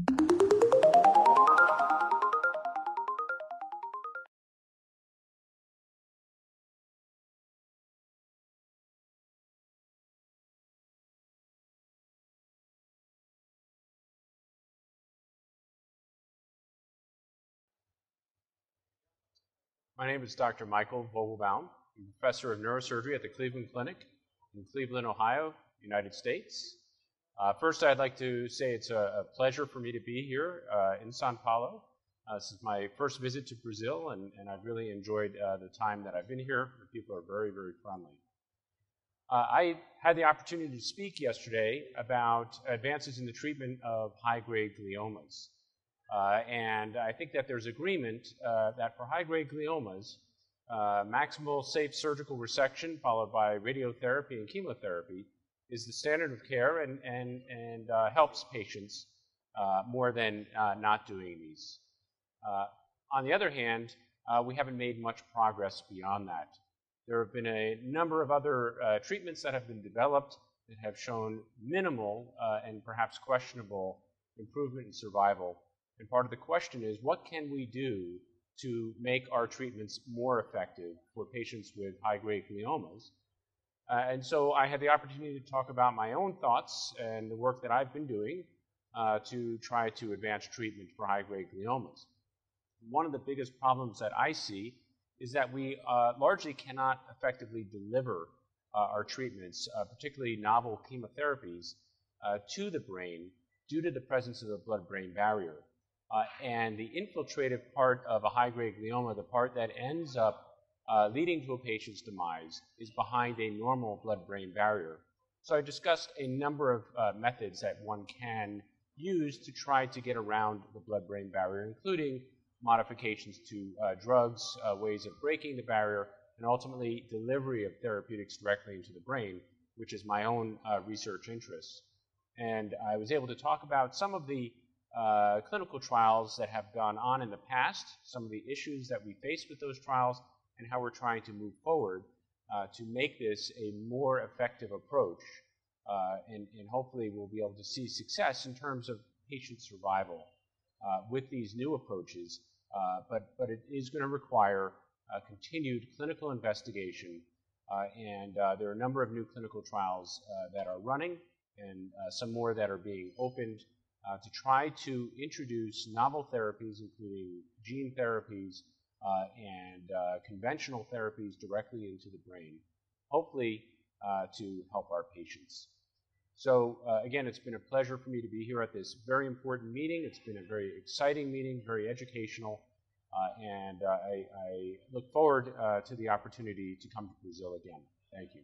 My name is Dr. Michael Vogelbaum. I'm a professor of neurosurgery at the Cleveland Clinic in Cleveland, Ohio, United States. First, I'd like to say it's a pleasure for me to be here in São Paulo. This is my first visit to Brazil, and I've really enjoyed the time that I've been here. The people are very, very friendly. I had the opportunity to speak yesterday about advances in the treatment of high-grade gliomas. And I think that there's agreement that for high-grade gliomas, maximal safe surgical resection followed by radiotherapy and chemotherapy is the standard of care and helps patients more than not doing these. On the other hand, we haven't made much progress beyond that. There have been a number of other treatments that have been developed that have shown minimal and perhaps questionable improvement in survival. And part of the question is, what can we do to make our treatments more effective for patients with high-grade gliomas? And so I had the opportunity to talk about my own thoughts and the work that I've been doing to try to advance treatment for high-grade gliomas. One of the biggest problems that I see is that we largely cannot effectively deliver our treatments, particularly novel chemotherapies, to the brain due to the presence of the blood-brain barrier. And the infiltrative part of a high-grade glioma, the part that ends up leading to a patient's demise, is behind a normal blood-brain barrier. So I discussed a number of methods that one can use to try to get around the blood-brain barrier, including modifications to drugs, ways of breaking the barrier, and ultimately delivery of therapeutics directly into the brain, which is my own research interest. And I was able to talk about some of the clinical trials that have gone on in the past, some of the issues that we face with those trials, and how we're trying to move forward to make this a more effective approach. And hopefully we'll be able to see success in terms of patient survival with these new approaches. But it is going to require continued clinical investigation. And there are a number of new clinical trials that are running and some more that are being opened to try to introduce novel therapies, including gene therapies and conventional therapies directly into the brain, hopefully to help our patients. So again, it's been a pleasure for me to be here at this very important meeting. It's been a very exciting meeting, very educational, and I look forward to the opportunity to come to Brazil again. Thank you.